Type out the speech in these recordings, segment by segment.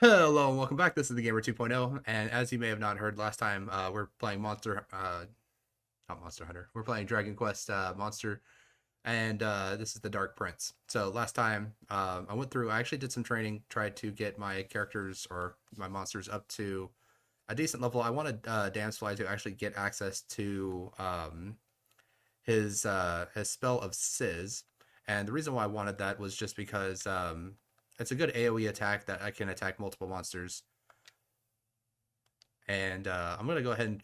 Hello and welcome back. This is the Gamer 2.0, and as you may have not heard last time, we're playing not Monster Hunter. We're playing Dragon Quest Monster, and this is the Dark Prince. So last time, I went through. I actually did some training, tried to get my characters or my monsters up to a decent level. I wanted Damsfly to actually get access to his spell of Sizz, and the reason why I wanted that was just because it's a good AOE attack that I can attack multiple monsters. And I'm going to go ahead and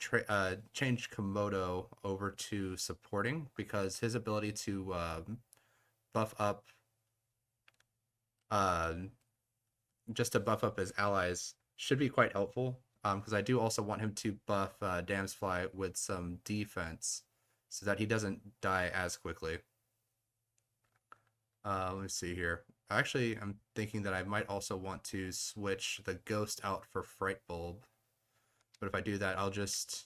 change Komodo over to supporting because his ability to buff up, uh, just to buff up his allies, should be quite helpful. Because I do also want him to buff Damsfly with some defense so that he doesn't die as quickly. Let me see here. Actually, I'm thinking that I might also want to switch the Ghost out for Fright Bulb. But if I do that, I'll just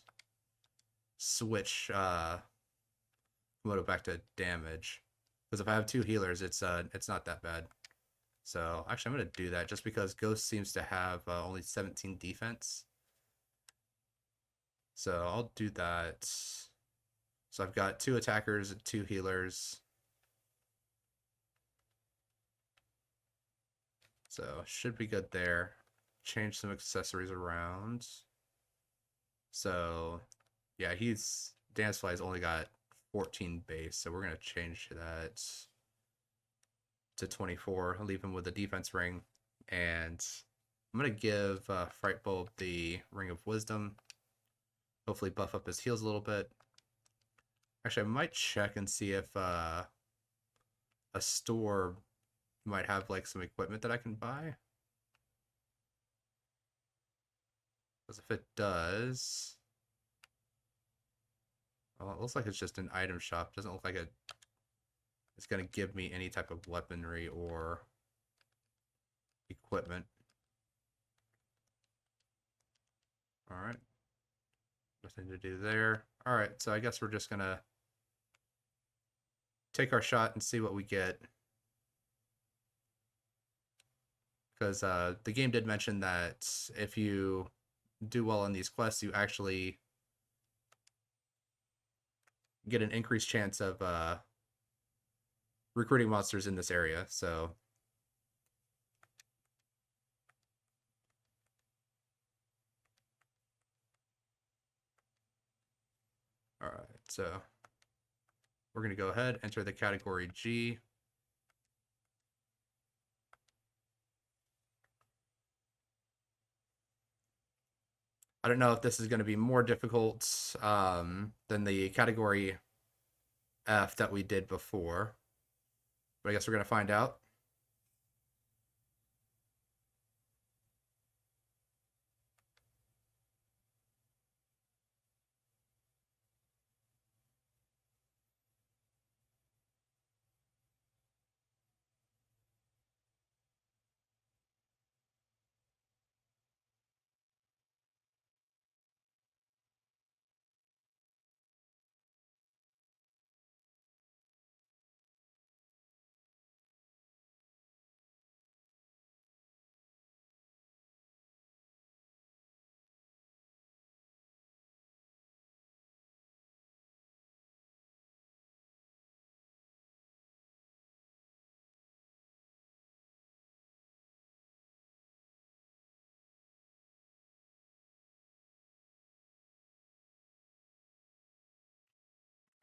switch Komodo back to damage. Because if I have two healers, it's not that bad. So actually, I'm gonna do that just because Ghost seems to have only 17 defense. So I'll do that. So I've got two attackers, two healers. So should be good there. Change some accessories around. So yeah, Dancefly's only got 14 base, so we're gonna change that to 24. I'll leave him with a defense ring, and I'm gonna give Fright Bulb the Ring of Wisdom. Hopefully, buff up his heals a little bit. Actually, I might check and see if a store might have like some equipment that I can buy. Because if it does, well, it looks like it's just an item shop. Doesn't look like it's gonna give me any type of weaponry or equipment. All right, nothing to do there. All right, so I guess we're just gonna take our shot and see what we get. Because the game did mention that if you do well on these quests, you actually get an increased chance of recruiting monsters in this area. So, all right, so we're going to go ahead, enter the category G. I don't know if this is going to be more difficult than the category F that we did before, but I guess we're going to find out.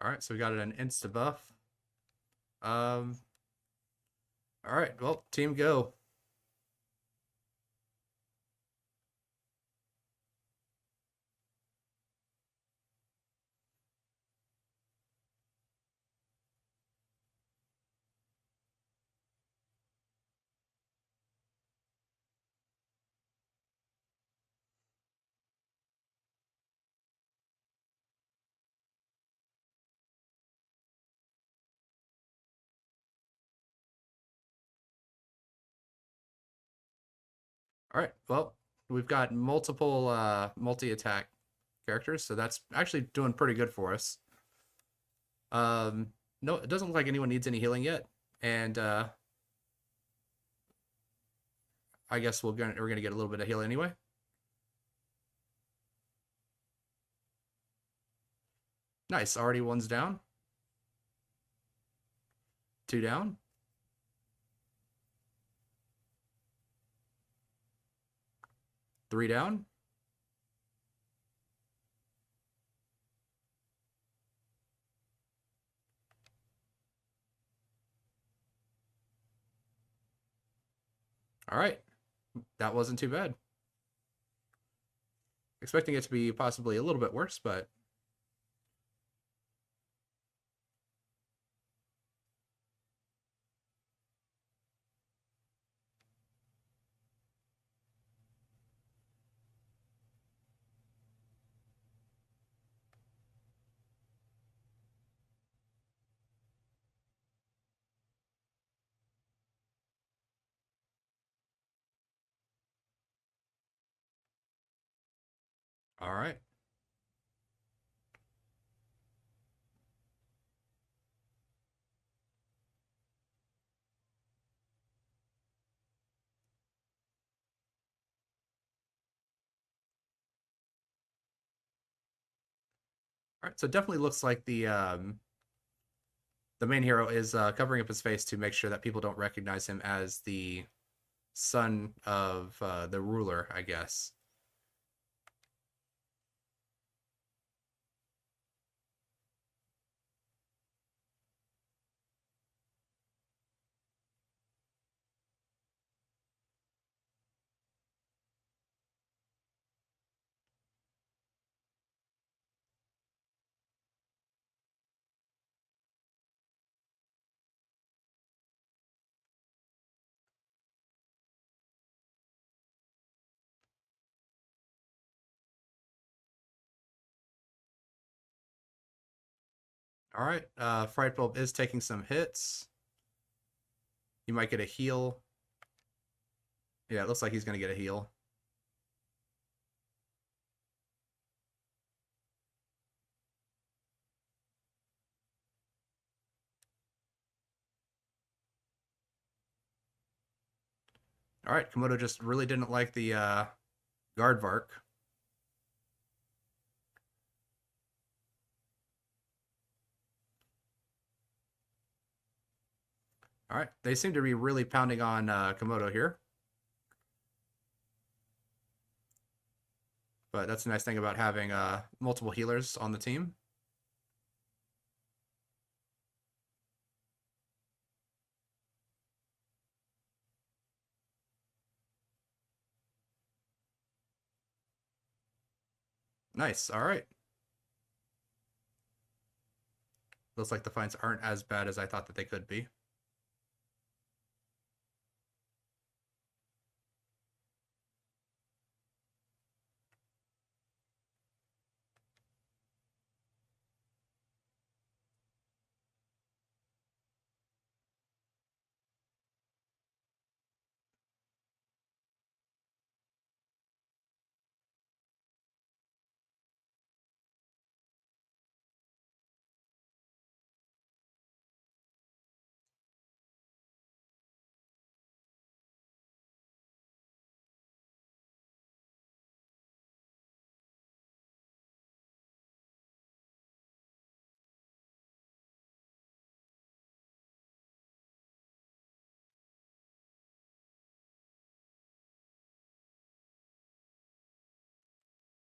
All right, so we got an insta buff. Um, all right, well, team go. All right, well, we've got multiple multi-attack characters, so that's actually doing pretty good for us. No, it doesn't look like anyone needs any healing yet, and I guess we're gonna get a little bit of heal anyway. Nice, already one's down. Two down. Three down. All right, that wasn't too bad. Expecting it to be possibly a little bit worse, but all right. All right, so it definitely looks like the main hero is covering up his face to make sure that people don't recognize him as the son of the ruler, I guess. All right, Fright Bulb is taking some hits. You might get a heal. Yeah, it looks like he's going to get a heal. All right, Komodo just really didn't like the Guardvark. All right, they seem to be really pounding on Komodo here. But that's the nice thing about having multiple healers on the team. Nice. All right. Looks like the fights aren't as bad as I thought that they could be.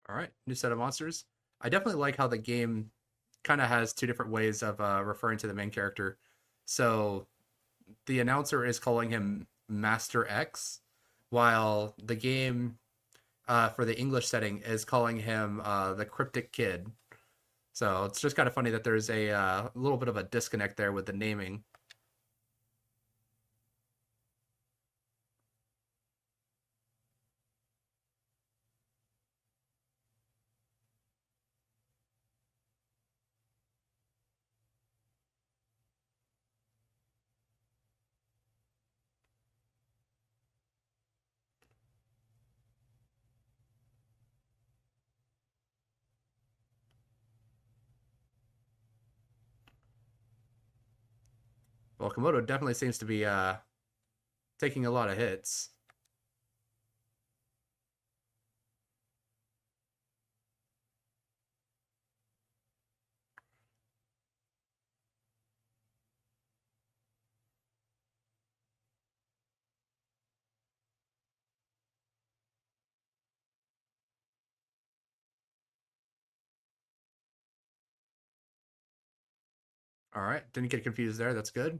All right, new set of monsters. I definitely like how the game kind of has two different ways of referring to the main character. So the announcer is calling him Master X, while the game for the English setting is calling him the Cryptic Kid. So it's just kind of funny that there's a little bit of a disconnect there with the naming. Well, Komodo definitely seems to be taking a lot of hits. All right, didn't get confused there. That's good.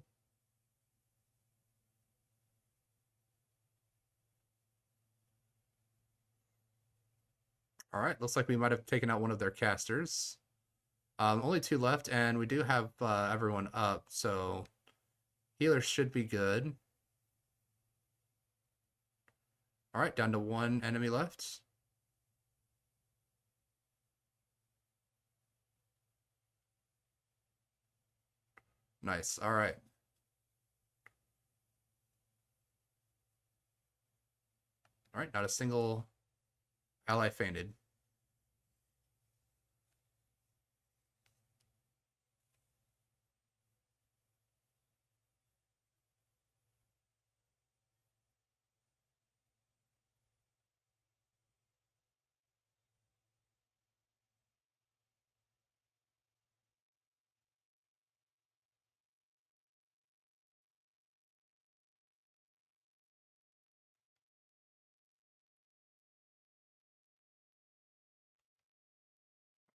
All right, looks like we might have taken out one of their casters. Only two left, and we do have everyone up, so healers should be good. All right, down to one enemy left. Nice. All right. All right, not a single ally fainted.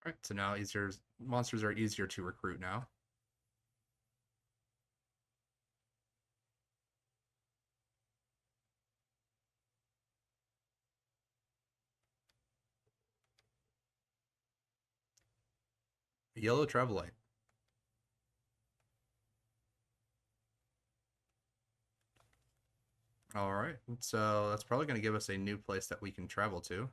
All right, so now easier monsters are easier to recruit now. Yellow Travelite. All right, so that's probably going to give us a new place that we can travel to.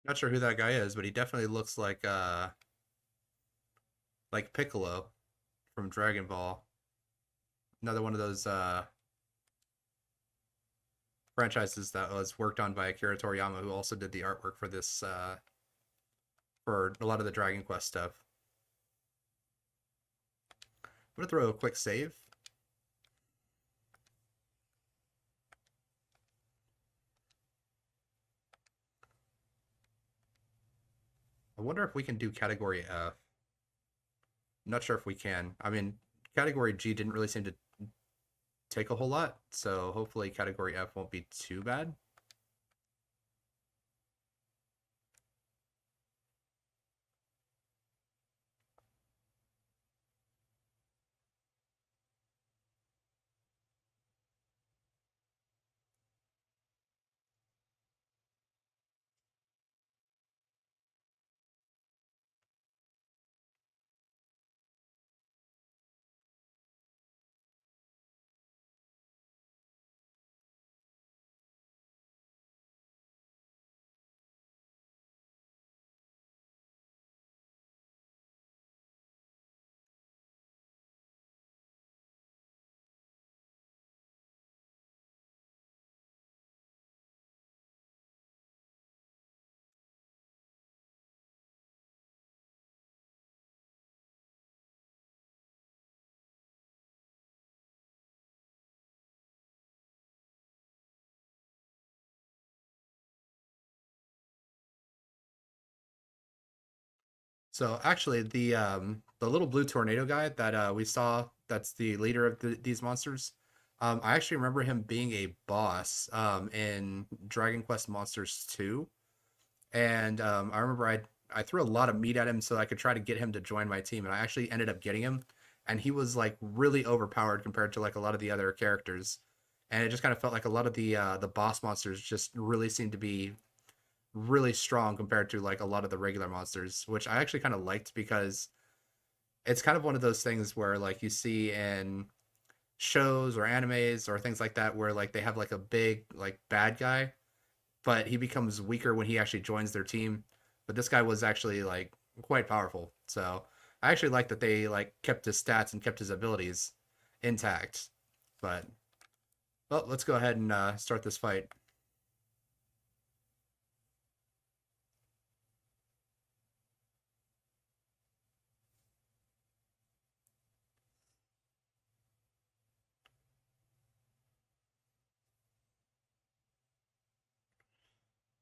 Not sure who that guy is, but he definitely looks like Piccolo from Dragon Ball. Another one of those franchises that was worked on by Akira Toriyama, who also did the artwork for this for a lot of the Dragon Quest stuff. I'm gonna throw a quick save. I wonder if we can do category F. I'm not sure if we can. I mean, category G didn't really seem to take a whole lot, so hopefully category F won't be too bad. So actually, the little blue tornado guy that we saw, that's the leader of these monsters. I actually remember him being a boss in Dragon Quest Monsters 2, and I remember I threw a lot of meat at him so I could try to get him to join my team, and I actually ended up getting him. and he was like really overpowered compared to like a lot of the other characters, and it just kind of felt like a lot of the boss monsters just really seemed to be really strong compared to like a lot of the regular monsters, which I actually kind of liked because it's kind of one of those things where like you see in shows or animes or things like that where like they have like a big like bad guy, but he becomes weaker when he actually joins their team. But this guy was actually like quite powerful. So I actually like that they like kept his stats and kept his abilities intact. But well, let's go ahead and start this fight.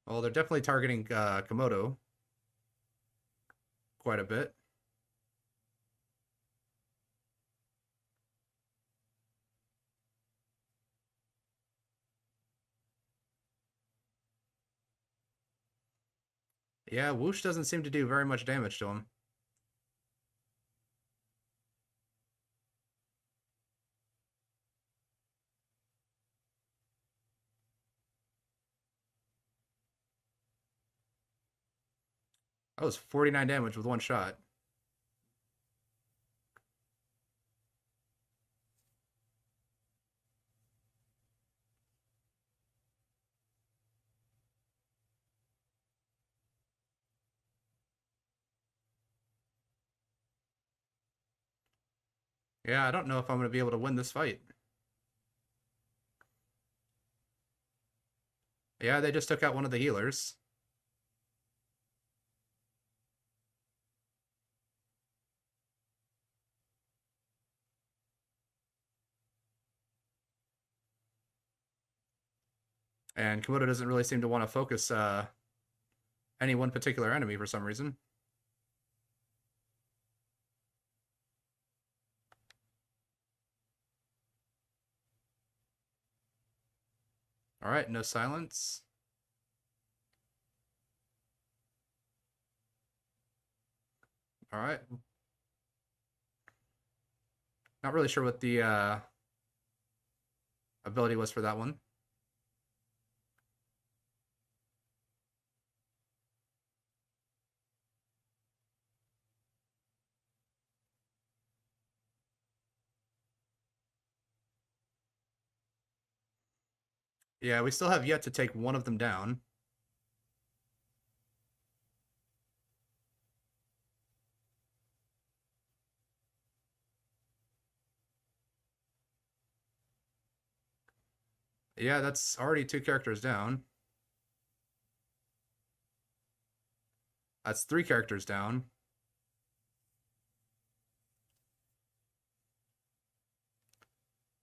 Well, they're definitely targeting Komodo quite a bit. Yeah, Whoosh doesn't seem to do very much damage to him. That was 49 damage with one shot. Yeah, I don't know if I'm going to be able to win this fight. Yeah, they just took out one of the healers. And Komodo doesn't really seem to want to focus any one particular enemy for some reason. All right, no silence. All right. Not really sure what the ability was for that one. Yeah, we still have yet to take one of them down. Yeah, that's already two characters down. That's three characters down.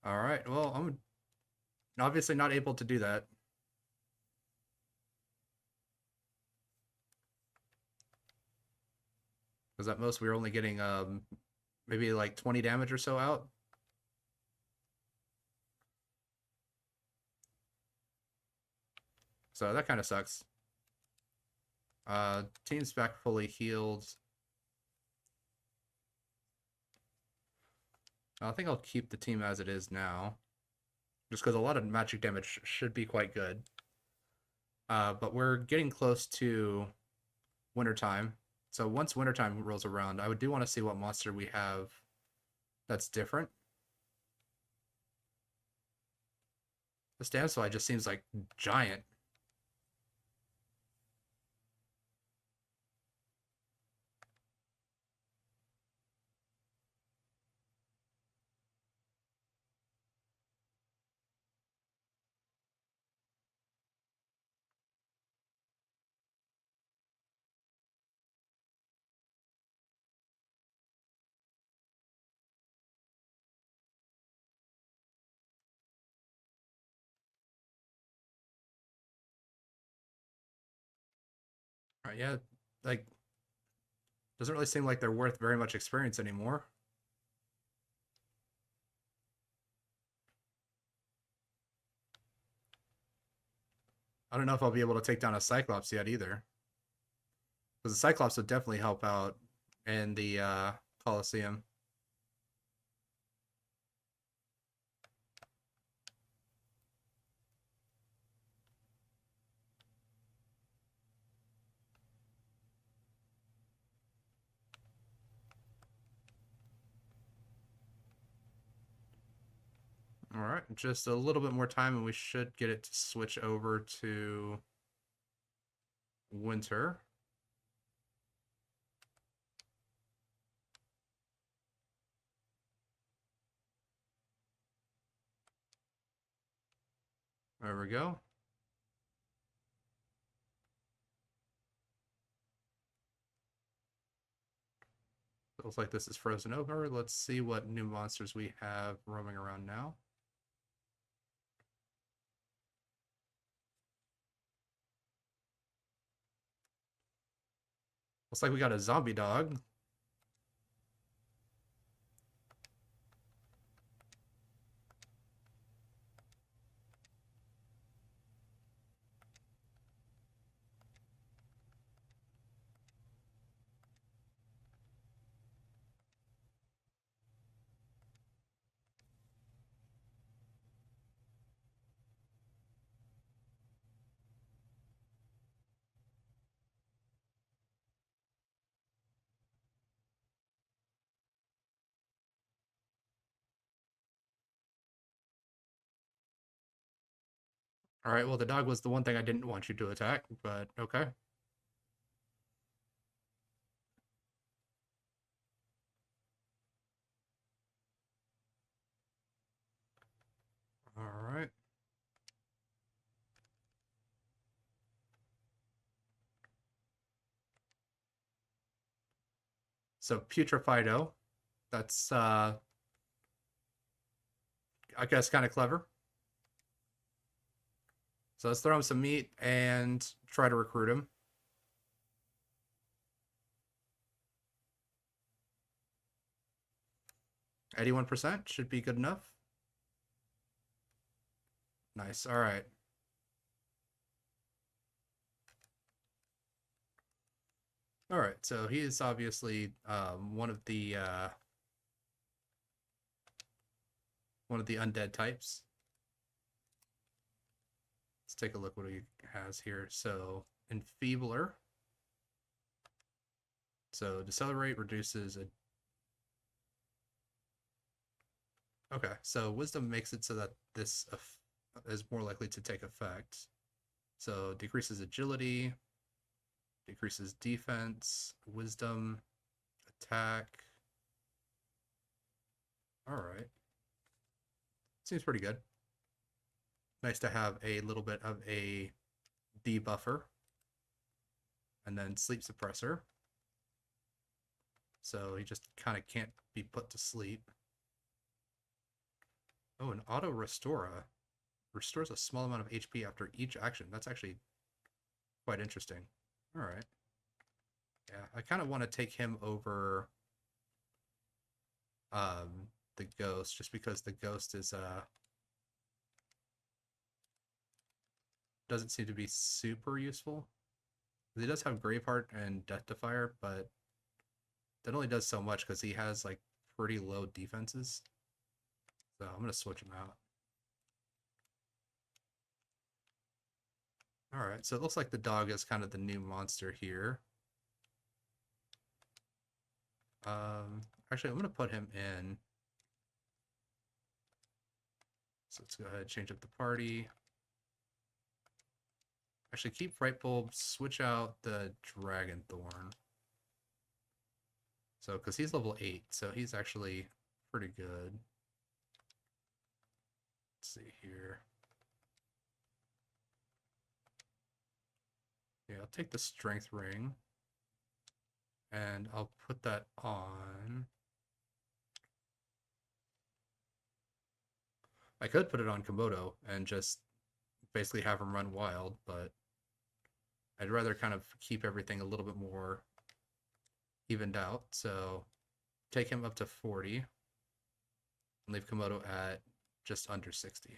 All right. Well, I'm obviously not able to do that. Because at most we were only getting maybe like 20 damage or so out. So that kind of sucks. Team's back fully healed. I think I'll keep the team as it is now. Just because a lot of magic damage should be quite good. But we're getting close to wintertime. So once wintertime rolls around, I do want to see what monster we have that's different. This Damselfly just seems like giant. Yeah, like doesn't really seem like they're worth very much experience anymore. I don't know if I'll be able to take down a Cyclops yet either. Because the Cyclops would definitely help out in the Coliseum. All right, just a little bit more time and we should get it to switch over to winter. There we go. Looks like this is frozen over. Let's see what new monsters we have roaming around now. Looks like we got a zombie dog. All right, well, the dog was the one thing I didn't want you to attack, but okay. All right. So Putrefido, that's I guess kind of clever. So let's throw him some meat and try to recruit him. 81% should be good enough. Nice. All right. All right. So he is obviously one of the undead types. Let's take a look what he has here. So Enfeebler. So Decelerate reduces a. Okay, so Wisdom makes it so that this is more likely to take effect. So decreases agility, decreases defense, wisdom, attack. All right. Seems pretty good. Nice to have a little bit of a debuffer. And then sleep suppressor. So he just kind of can't be put to sleep. Oh, an auto restora. Restores a small amount of HP after each action. That's actually quite interesting. All right. Yeah, I kind of want to take him over the ghost, just because the ghost is doesn't seem to be super useful. He does have Graveheart and Death Defier, but that only does so much because he has like pretty low defenses. So I'm gonna switch him out. All right, so it looks like the dog is kind of the new monster here. Actually, I'm gonna put him in. So let's go ahead and change up the party. Actually, keep Frightbulb, switch out the Dragon Thorn. So, because he's level 8, so he's actually pretty good. Let's see here. Yeah, I'll take the Strength Ring. And I'll put that on. I could put it on Komodo and just basically have him run wild, but I'd rather kind of keep everything a little bit more evened out. So take him up to 40 and leave Komodo at just under 60.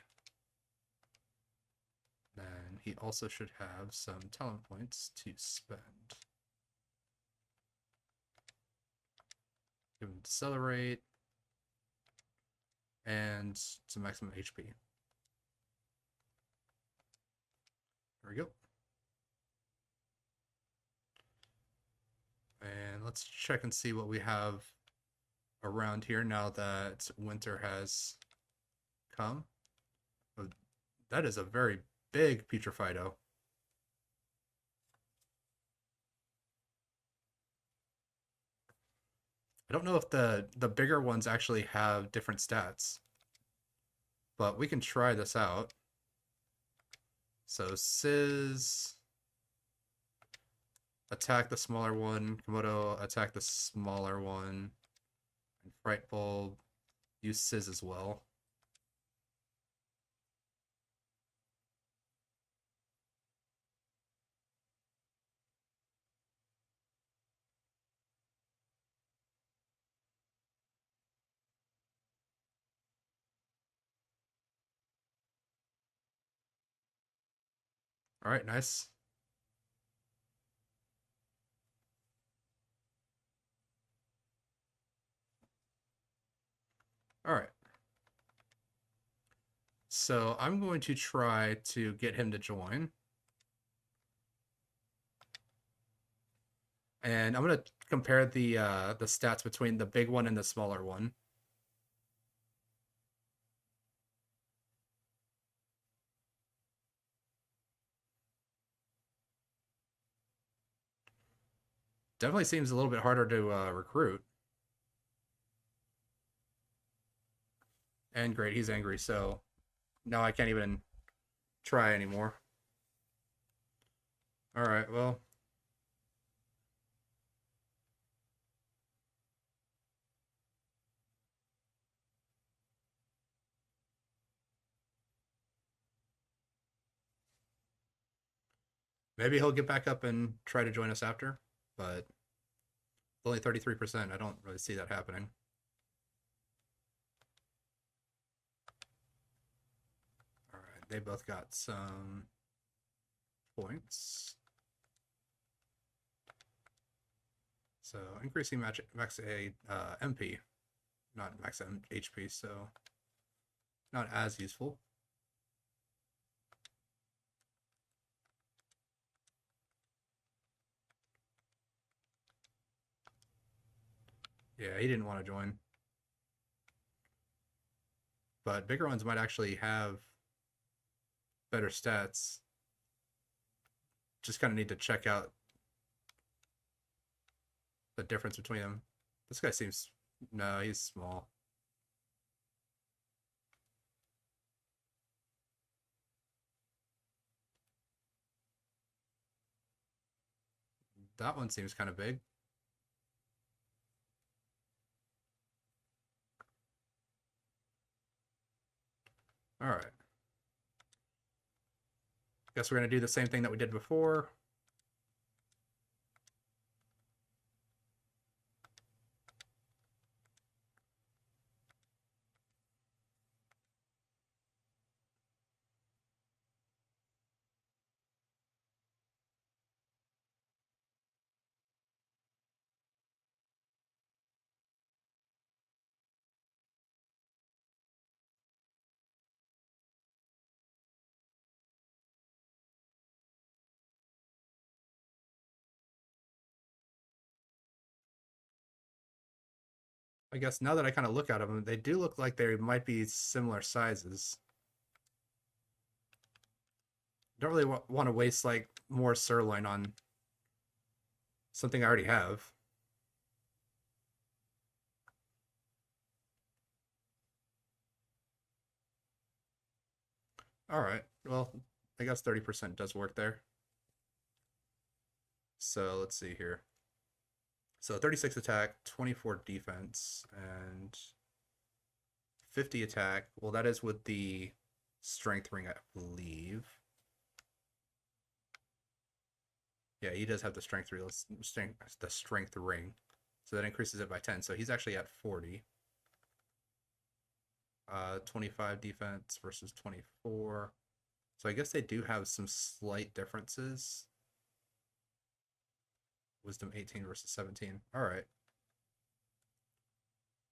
Then he also should have some talent points to spend. Give him Decelerate and some maximum HP. There we go. And let's check and see what we have around here now that winter has come. That is a very big Putrefido. I don't know if the bigger ones actually have different stats, but we can try this out. So Sizz attack the smaller one, Komodo attack the smaller one, and Fright Bulb use Sizz as well. All right, nice. All right. So I'm going to try to get him to join. And I'm going to compare the stats between the big one and the smaller one. Definitely seems a little bit harder to recruit. And great, he's angry, so now I can't even try anymore. All right, well. Maybe he'll get back up and try to join us after, but only 33%. I don't really see that happening. All right, they both got some points. So increasing max MP, not max HP, so not as useful. Yeah, he didn't want to join. But bigger ones might actually have better stats. Just kind of need to check out the difference between them. This guy seems... No, he's small. That one seems kind of big. All right. Guess we're going to do the same thing that we did before. I guess now that I kind of look at them, they do look like they might be similar sizes. Don't really want to waste like more sirloin on something I already have. All right. Well, I guess 30% does work there. So let's see here. So 36 attack, 24 defense, and 50 attack. Well, that is with the strength ring, I believe. Yeah, he does have the strength ring. So that increases it by 10. So he's actually at 40. 25 defense versus 24. So I guess they do have some slight differences. Wisdom 18 versus 17. All right.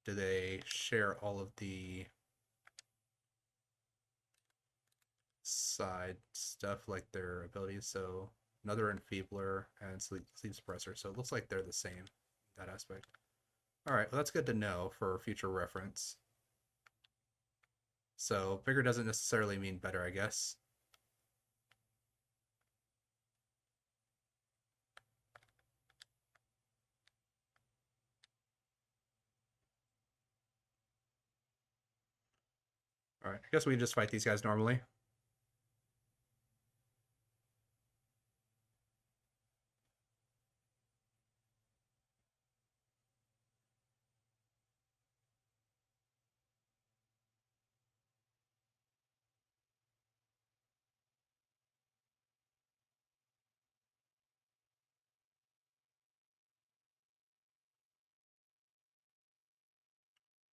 Do they share all of the side stuff like their abilities? So another enfeebler and sleep suppressor. So it looks like they're the same, that aspect. All right, well, that's good to know for future reference. So bigger doesn't necessarily mean better, I guess. All right, I guess we can just fight these guys normally.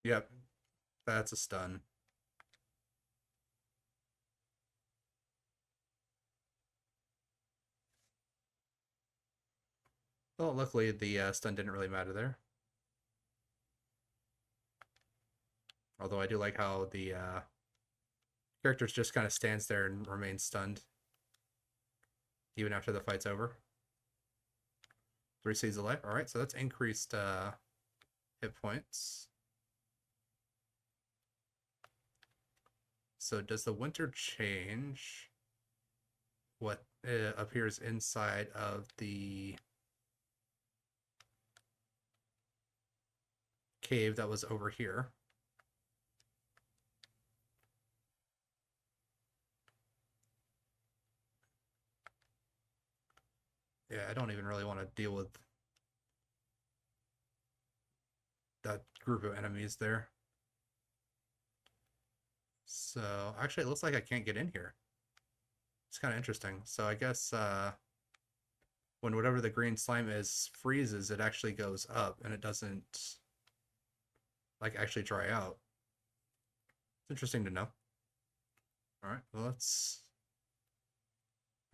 Yep, that's a stun. Well, luckily the stun didn't really matter there. Although I do like how the character just kind of stands there and remains stunned even after the fight's over. 3 seeds of life. All right, so that's increased hit points. So does the winter change what appears inside of the cave that was over here? Yeah, I don't even really want to deal with that group of enemies there. So actually it looks like I can't get in here. It's kind of interesting. So I guess when whatever the green slime is freezes, it actually goes up and it doesn't like actually dry out. It's interesting to know. All right, well, let's,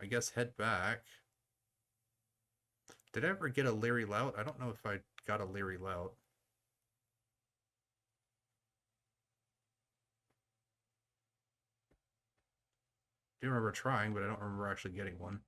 I guess, head back. Did I ever get a Leery Lout? I don't know if I got a Leery Lout. I do remember trying, but I don't remember actually getting one.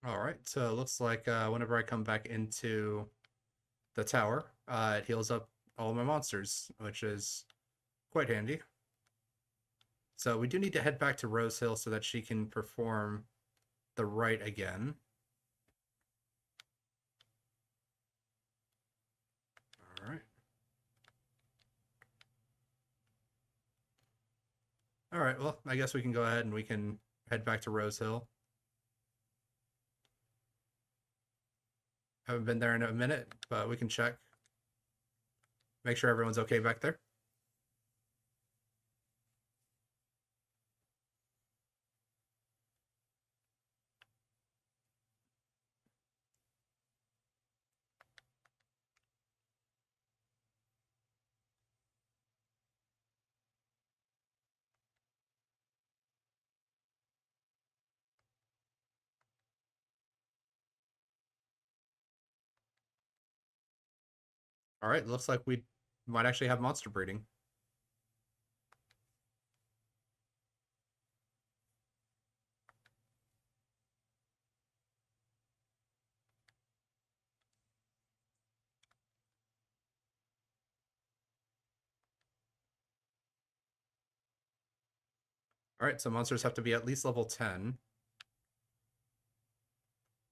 All right, so it looks like whenever I come back into the tower, it heals up all my monsters, which is quite handy. So we do need to head back to Rose Hill so that she can perform the rite again. All right. All right, well, I guess we can go ahead and we can head back to Rose Hill. Haven't been there in a minute, but we can check. Make sure everyone's okay back there. All right, looks like we might actually have monster breeding. All right, so monsters have to be at least level 10.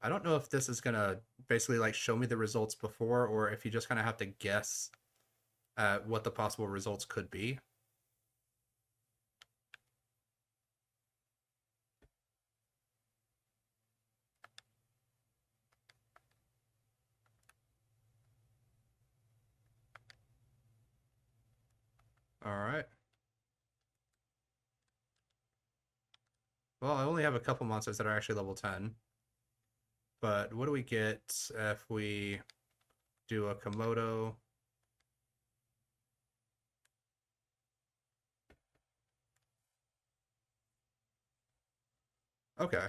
I don't know if this is gonna basically like show me the results before, or if you just kind of have to guess at what the possible results could be. All right. Well, I only have a couple monsters that are actually level 10. But what do we get if we do a Komodo. Okay.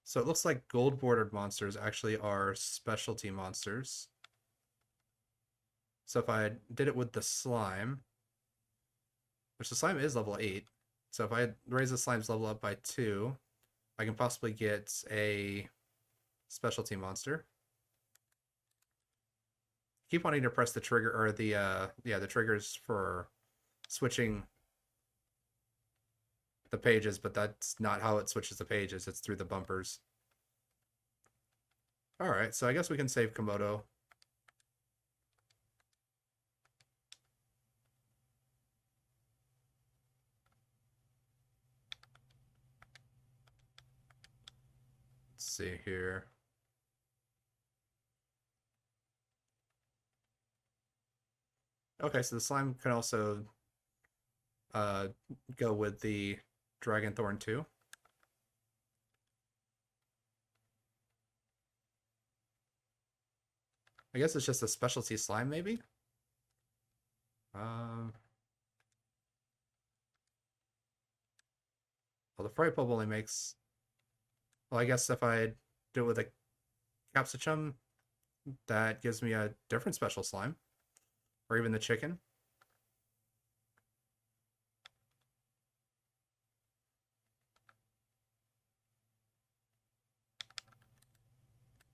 So it looks like gold bordered monsters actually are specialty monsters. So if I did it with the slime, which the slime is level 8, so if I raise the slime's level up by 2, I can possibly get a specialty monster. Keep wanting to press the trigger, or the triggers for switching the pages, but that's not how it switches the pages. It's through the bumpers. All right, so I guess we can save Komodo. Let's see here. Okay, so the slime can also go with the Dragon Thorn too. I guess it's just a specialty slime, maybe? Um, well, the Fright Bulb only makes... Well, I guess if I do it with a Capsicum, that gives me a different special slime. Or even the chicken.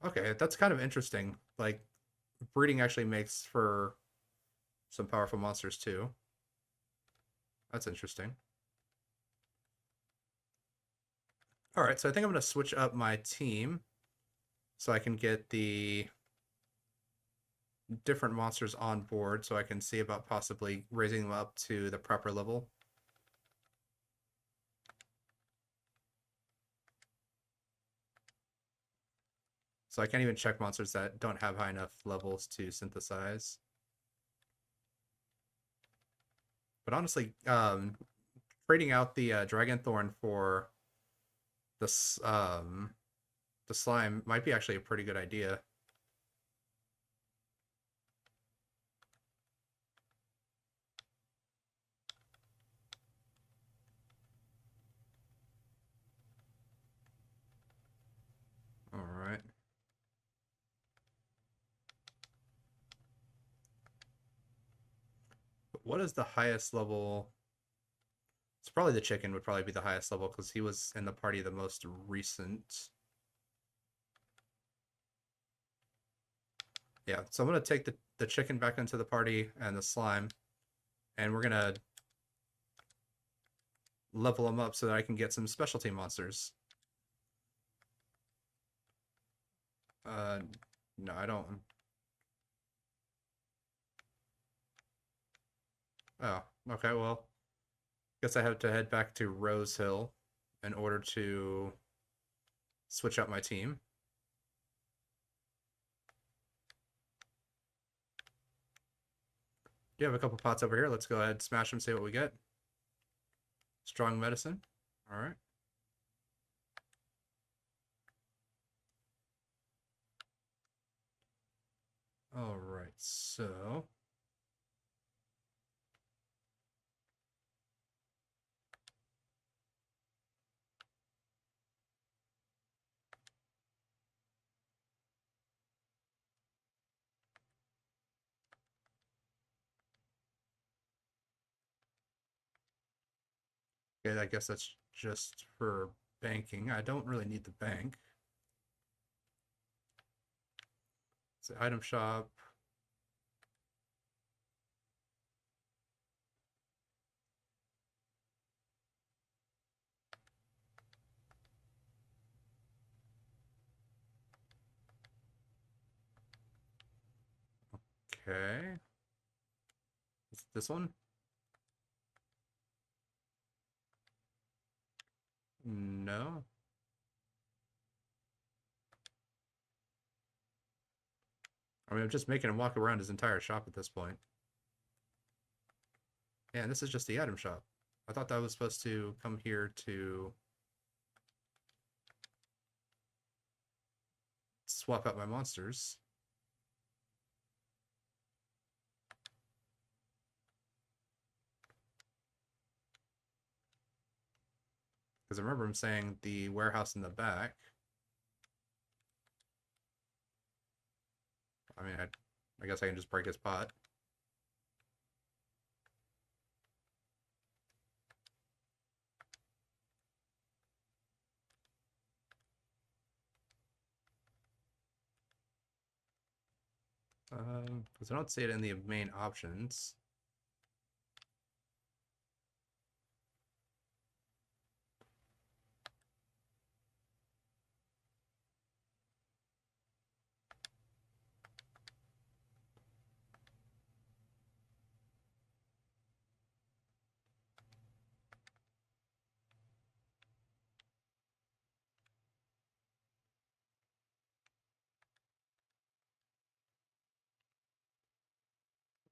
Okay, that's kind of interesting. Like, breeding actually makes for some powerful monsters too. That's interesting. All right, so I think I'm going to switch up my team so I can get the different monsters on board so I can see about possibly raising them up to the proper level. So I can't even check monsters that don't have high enough levels to synthesize. But honestly, trading out the Dragon Thorn for the slime might be actually a pretty good idea. All right. But what is the highest level? It's probably the chicken would probably be the highest level because he was in the party the most recent. Yeah, so I'm gonna take the chicken back into the party and the slime, and we're gonna level them up so that I can get some specialty monsters. No, I don't. Oh, okay, well, guess I have to head back to Rose Hill in order to switch up my team. You have a couple pots over here. Let's go ahead, smash them, see what we get. Strong medicine. All right. All right, so okay, I guess that's just for banking. I don't really need the bank. It's the item shop. Okay. Is it this one? No. I mean, I'm just making him walk around his entire shop at this point. Yeah, and this is just the item shop. I thought that was supposed to come here to swap out my monsters. Because I remember him saying the warehouse in the back. I mean, I guess I can just break his pot. Because I don't see it in the main options.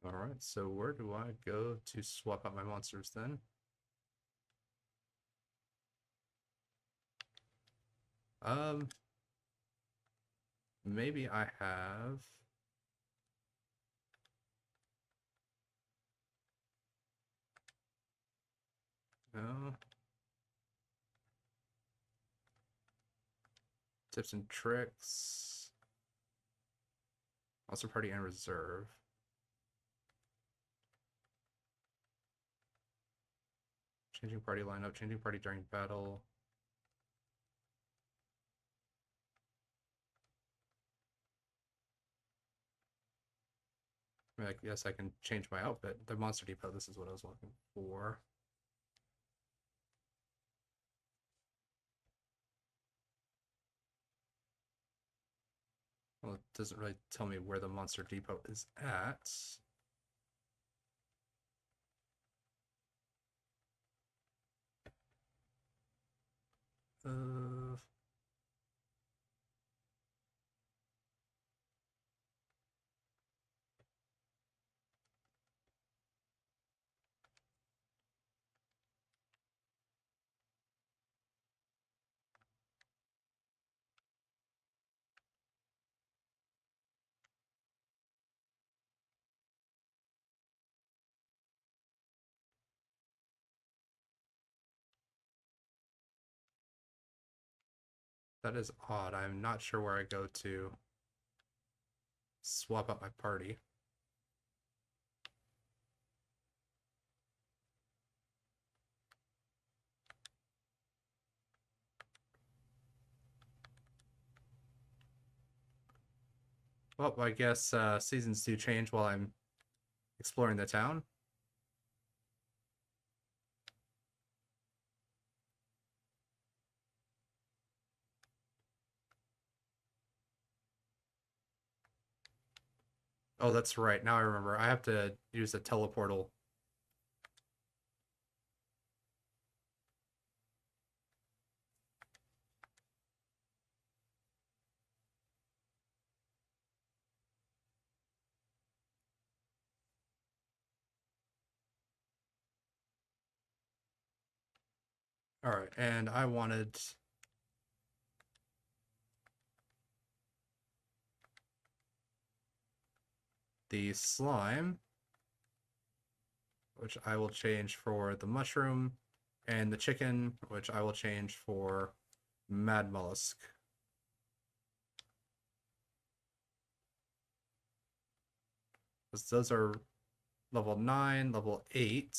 Alright, so where do I go to swap out my monsters then? Maybe I have... No. Tips and tricks. Monster party and reserve. Changing party lineup, changing party during battle. I mean, I guess I can change my outfit. The Monster Depot, this is what I was looking for. Well, it doesn't really tell me where the Monster Depot is at. Uh, that is odd. I'm not sure where I go to swap out my party. Well, I guess seasons do change while I'm exploring the town. Oh, that's right. Now I remember. I have to use the teleportal. All right, and I wanted the slime, which I will change for the mushroom, and the chicken, which I will change for Mad Mollusk. Those are level 9, level 8.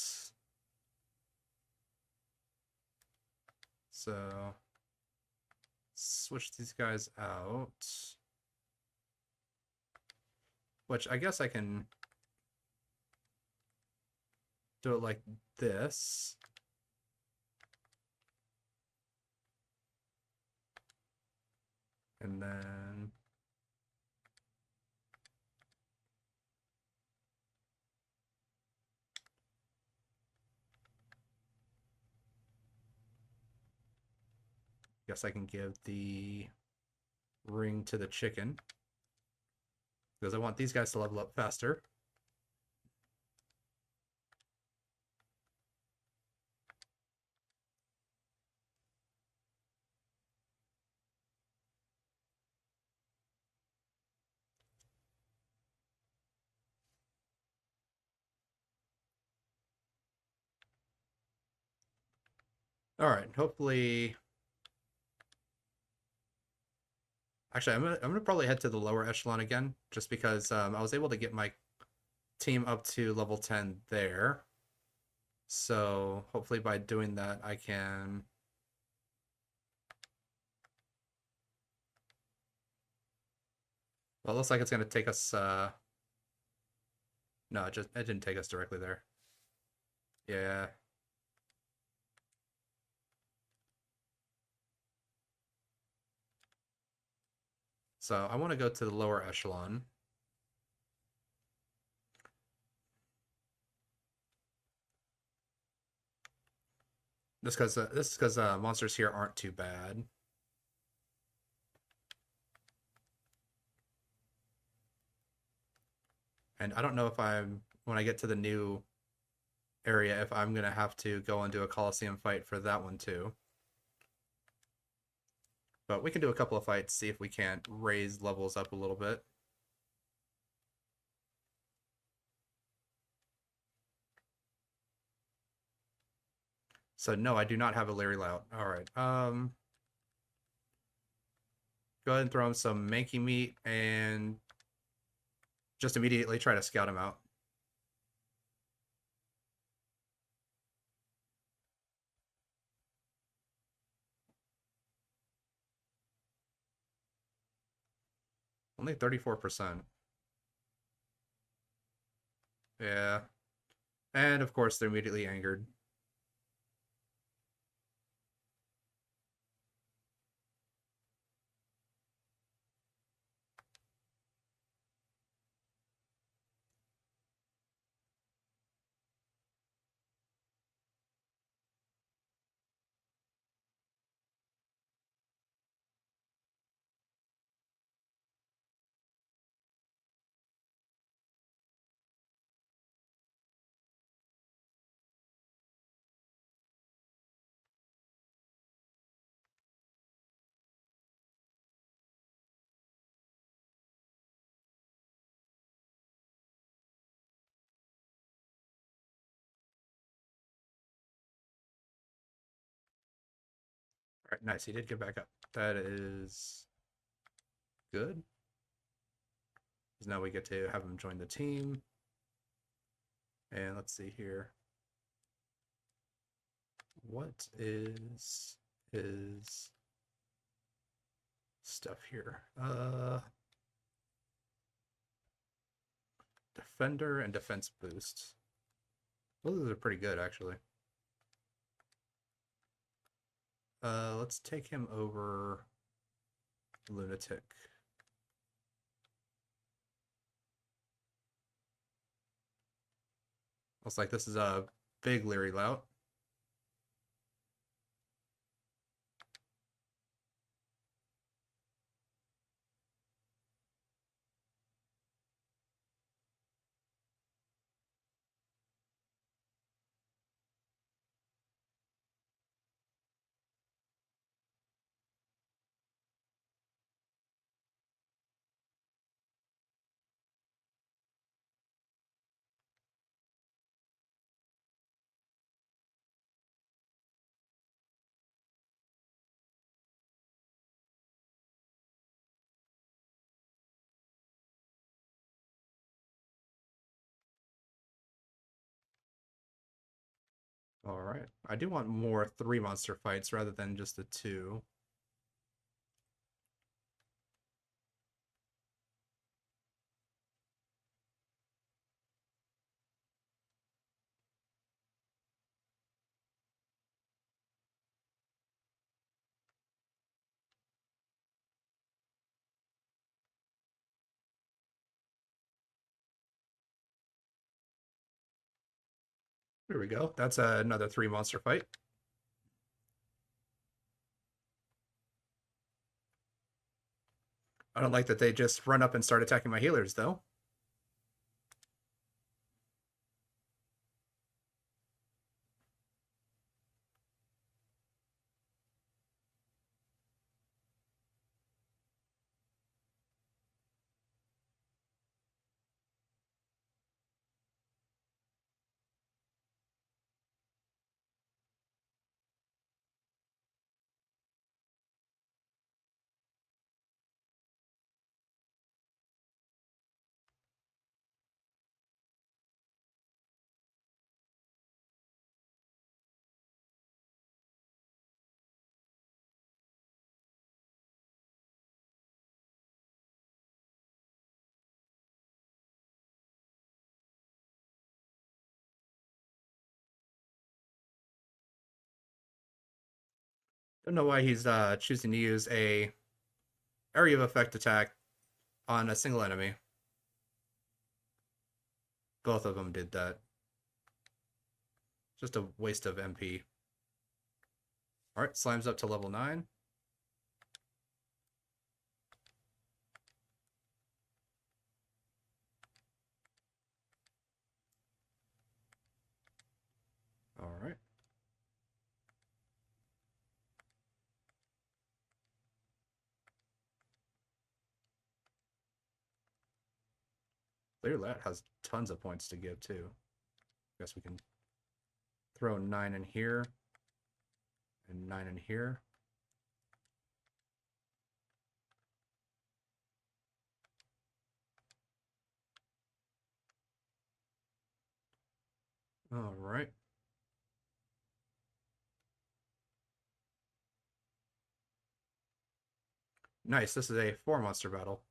So switch these guys out. Which I guess I can do it like this. And then guess I can give the ring to the chicken because I want these guys to level up faster. All right, hopefully. Actually, I'm gonna probably head to the lower echelon again, just because I was able to get my team up to level 10 there. So hopefully by doing that, I can. Well, it looks like it's gonna take us. No, it didn't take us directly there. Yeah. So I want to go to the lower echelon. This is because monsters here aren't too bad. And I don't know if I'm when I get to the new area if I'm gonna have to go and do a Coliseum fight for that one too. But we can do a couple of fights, see if we can't raise levels up a little bit. So no, I do not have a Leery Lout. All right. Go ahead and throw him some Mankey meat and just immediately try to scout him out. Only 34%. Yeah. And of course they're immediately angered. All right, nice. He did get back up. That is good. Because now we get to have him join the team. And let's see here. What is his stuff here? Defender and defense boost. Those are pretty good, actually. Let's take him over Lunatic. Looks like this is a big Leery Lout. All right. I do want more 3 monster fights rather than just the 2. There we go. That's another 3 monster fight. I don't like that they just run up and start attacking my healers, though. Don't know why he's choosing to use a area of effect attack on a single enemy. Both of them did that. Just a waste of MP. Alright, Slime's up to level 9. Alright. Clear that has tons of points to give too. Guess we can throw 9 in here and 9 in here. All right. Nice. This is a 4-monster battle.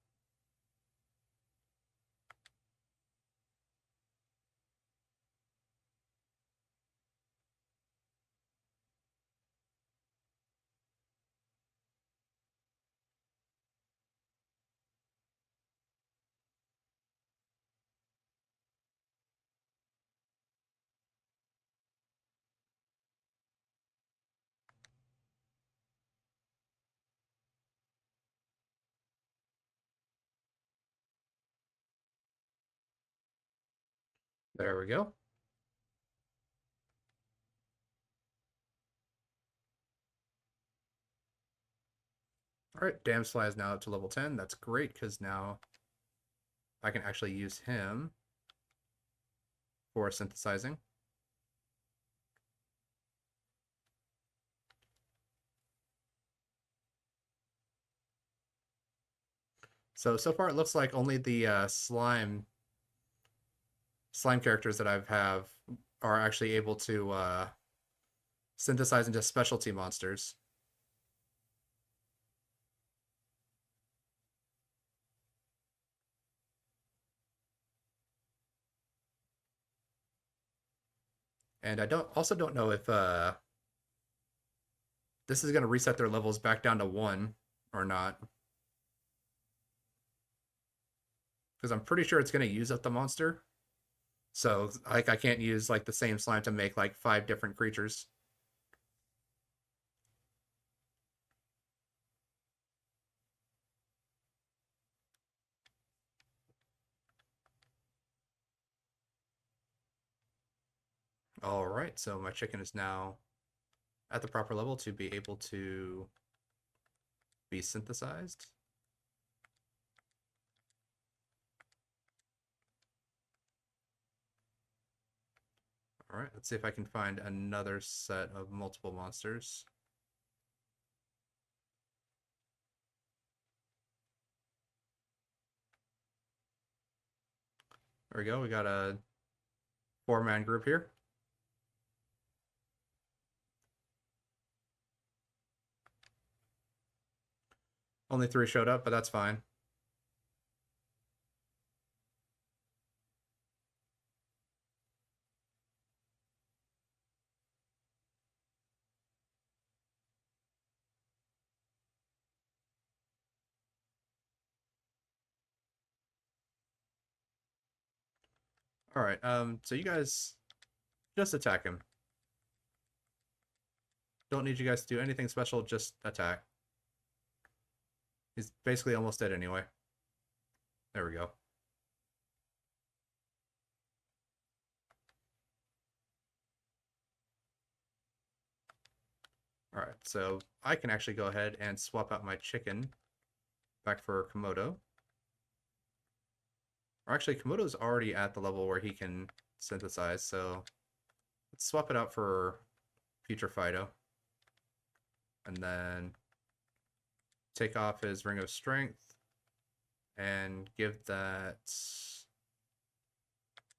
There we go. All right, Damsfly is now up to level 10. That's great because now I can actually use him for synthesizing. So far it looks like only the slime characters that I have are actually able to synthesize into specialty monsters. And I don't know if this is going to reset their levels back down to 1 or not. Because I'm pretty sure it's going to use up the monster. So like I can't use like the same slime to make like 5 different creatures. All right, so my chicken is now at the proper level to be able to be synthesized. All right, let's see if I can find another set of multiple monsters. There we go. We got a 4-man group here. Only 3 showed up, but that's fine. All right, so you guys just attack him. Don't need you guys to do anything special, just attack. He's basically almost dead anyway. There we go. All right, so I can actually go ahead and swap out my chicken back for Komodo. Or actually, Komodo's already at the level where he can synthesize, so let's swap it out for Future Fido. And then take off his Ring of Strength and give that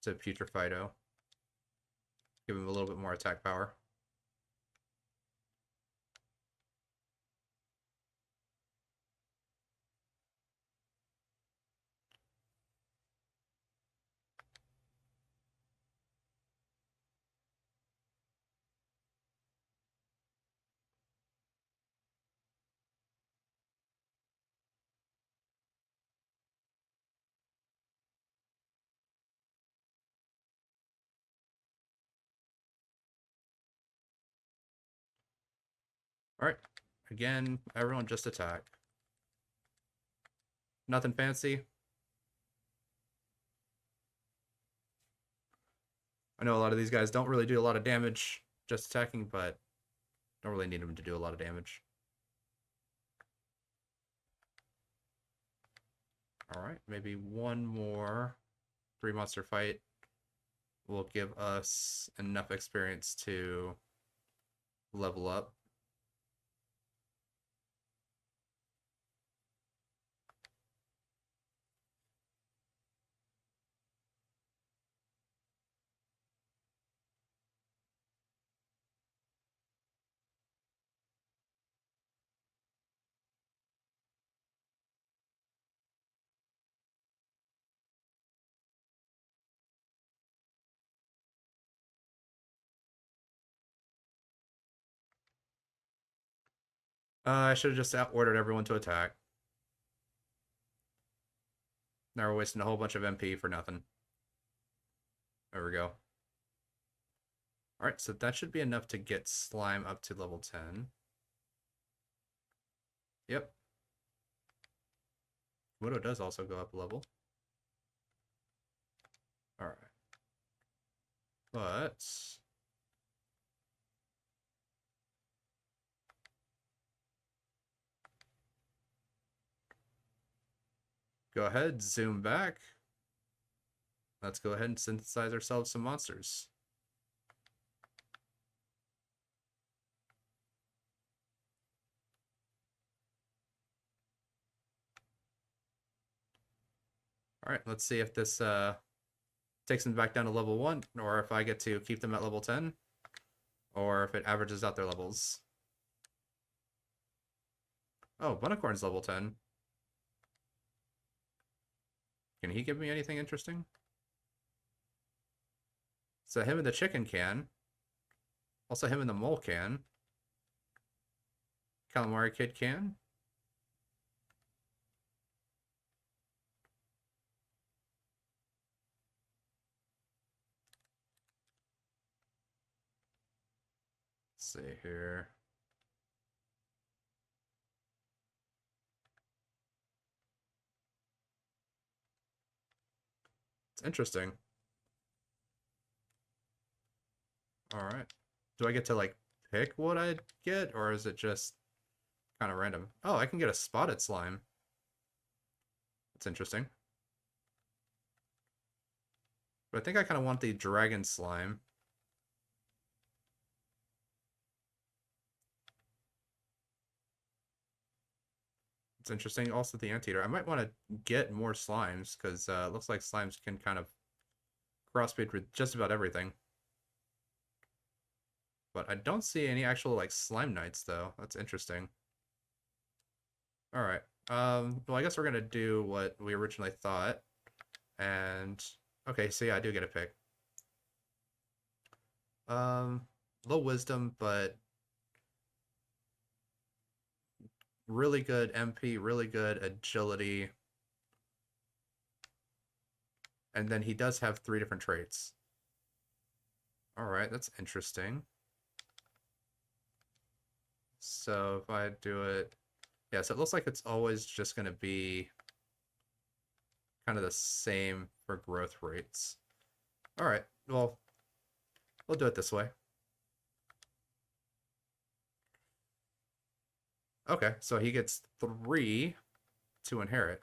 to Future Fido. Give him a little bit more attack power. Alright. Again, everyone just attack. Nothing fancy. I know a lot of these guys don't really do a lot of damage just attacking, but don't really need them to do a lot of damage. Alright, maybe one more 3-monster fight will give us enough experience to level up. I should have just ordered everyone to attack. Now we're wasting a whole bunch of MP for nothing. There we go. Alright, so that should be enough to get Slime up to level 10. Yep. Widow does also go up a level. Alright. But... go ahead, zoom back. Let's go ahead and synthesize ourselves some monsters. Alright, let's see if this takes them back down to level 1, or if I get to keep them at level 10, or if it averages out their levels. Oh, Bunicorn's level 10. Can he give me anything interesting? So him and the chicken can. Also him and the mole can. Calamari Kid can. Let's see here. It's interesting. Alright. Do I get to, like, pick what I get, or is it just kind of random? Oh, I can get a spotted slime. That's interesting. But I think I kind of want the dragon slime. It's interesting. Also, the anteater. I might want to get more slimes, because it looks like slimes can kind of crossbreed with just about everything. But I don't see any actual, like, slime knights, though. That's interesting. Alright. Well, I guess we're gonna do what we originally thought. And... okay, so yeah, I do get a pick. Low wisdom, but... really good MP, really good agility. And then he does have 3 different traits. Alright, that's interesting. So if I do it... yeah, so it looks like it's always just going to be kind of the same for growth rates. Alright, well, we'll do it this way. Okay, so he gets 3 to inherit.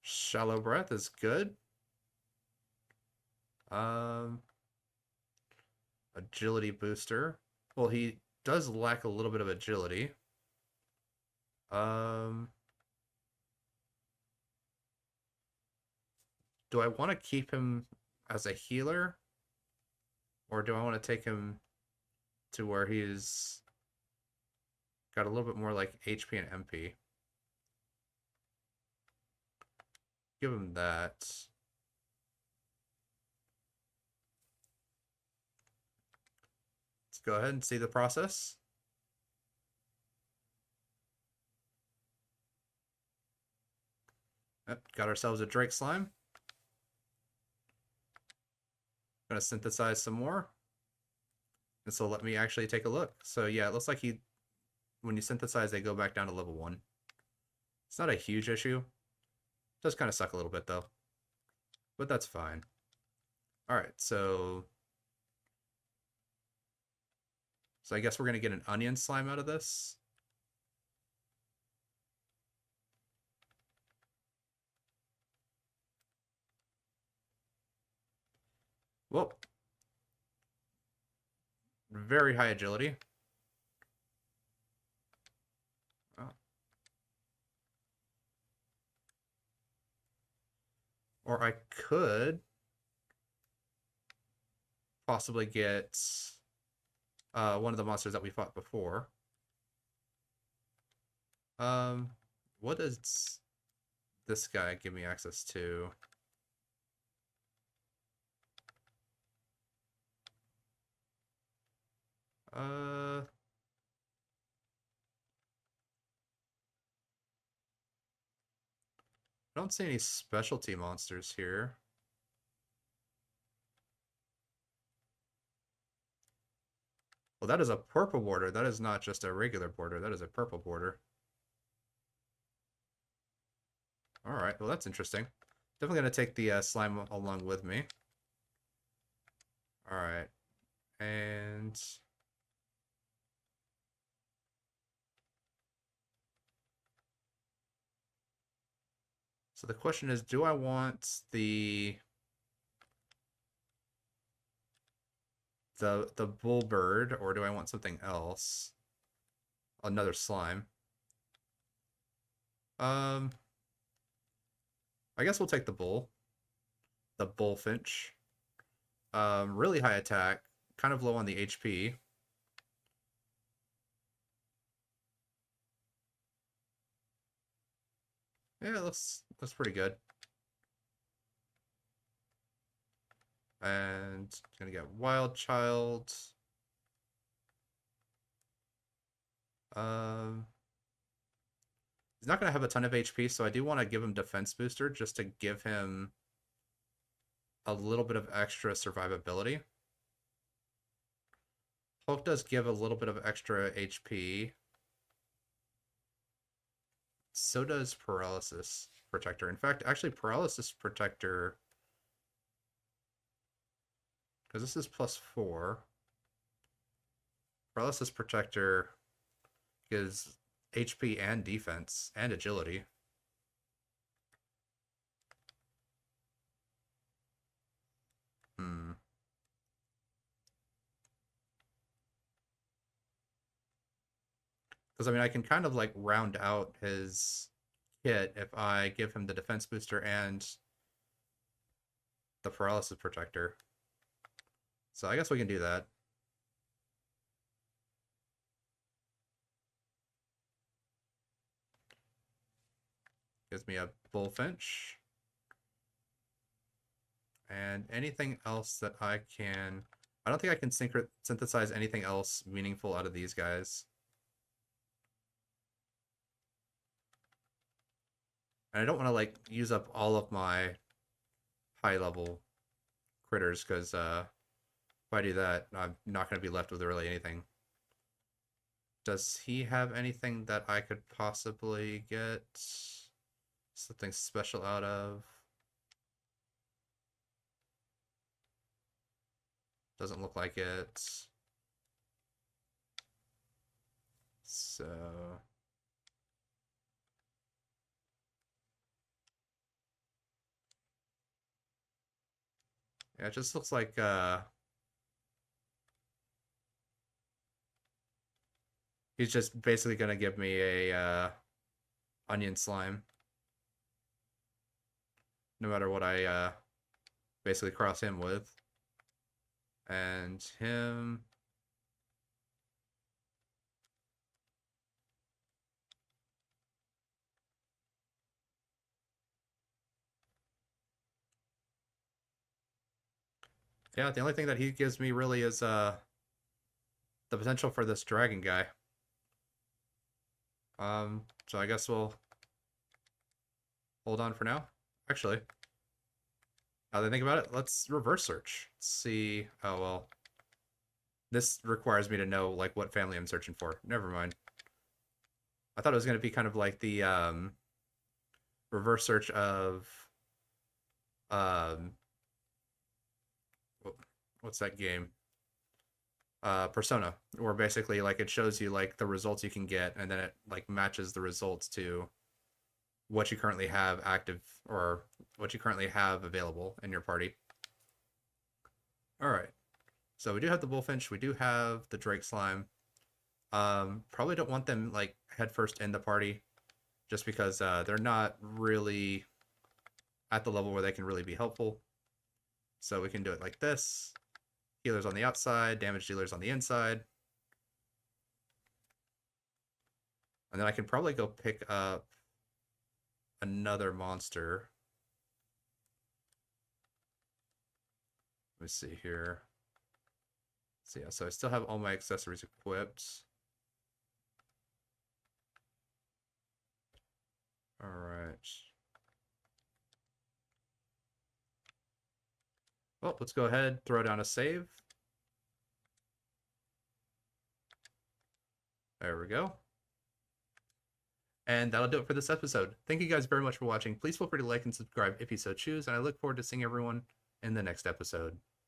Shallow Breath is good. Agility booster. Well, he does lack a little bit of agility. Do I want to keep him as a healer? Or do I want to take him to where he's got a little bit more like HP and MP? Give him that. Let's go ahead and see the process. Yep, got ourselves a Drake Slime. gonna synthesize some more. And so let me actually take a look. So yeah, it looks like when you synthesize, they go back down to level 1. It's not a huge issue. It does kind of suck a little bit though. But that's fine. Alright, so I guess we're gonna get an onion slime out of this. Whoa. Very high agility. Oh. Or I could possibly get one of the monsters that we fought before. What does this guy give me access to? I don't see any specialty monsters here. Well, that is a purple border. That is not just a regular border. That is a purple border. Alright, well that's interesting. Definitely going to take the slime along with me. Alright. And so the question is, do I want the bull bird, or do I want something else? Another slime. I guess we'll take the bull. The bullfinch. Really high attack, kind of low on the HP. Yeah, looks pretty good. And gonna get Wild Child. He's not gonna have a ton of HP, so I do want to give him Defense Booster just to give him a little bit of extra survivability. Hulk does give a little bit of extra HP. So does Paralysis Protector. In fact, actually, Paralysis Protector, because this is +4. Paralysis Protector gives HP and defense and agility. Because, I mean, I can kind of, like, round out his kit if I give him the defense booster and the paralysis protector. So I guess we can do that. Gives me a bullfinch. And anything else that I can... I don't think I can synthesize anything else meaningful out of these guys. And I don't want to, like, use up all of my high-level critters, because if I do that, I'm not going to be left with really anything. Does he have anything that I could possibly get something special out of? Doesn't look like it. So... yeah, it just looks like he's just basically gonna give me a onion slime. No matter what I basically cross him with. And him... yeah, the only thing that he gives me really is the potential for this dragon guy. So I guess we'll hold on for now. Actually, Now that I think about it, let's reverse search. Let's see. Oh, well. This requires me to know, like, what family I'm searching for. Never mind. I thought it was going to be kind of like the reverse search of um, what's that game? Persona, where basically like it shows you like the results you can get, and then it like matches the results to what you currently have active or what you currently have available in your party. All right, so we do have the bullfinch, we do have the drake slime. Probably don't want them like headfirst in the party, just because they're not really at the level where they can really be helpful. So we can do it like this: healers on the outside, damage dealers on the inside. And then I can probably go pick up another monster. Let me see here. So yeah, so I still have all my accessories equipped. All right. Well, let's go ahead, throw down a save. There we go. And that'll do it for this episode. Thank you guys very much for watching. Please feel free to like and subscribe if you so choose, and I look forward to seeing everyone in the next episode.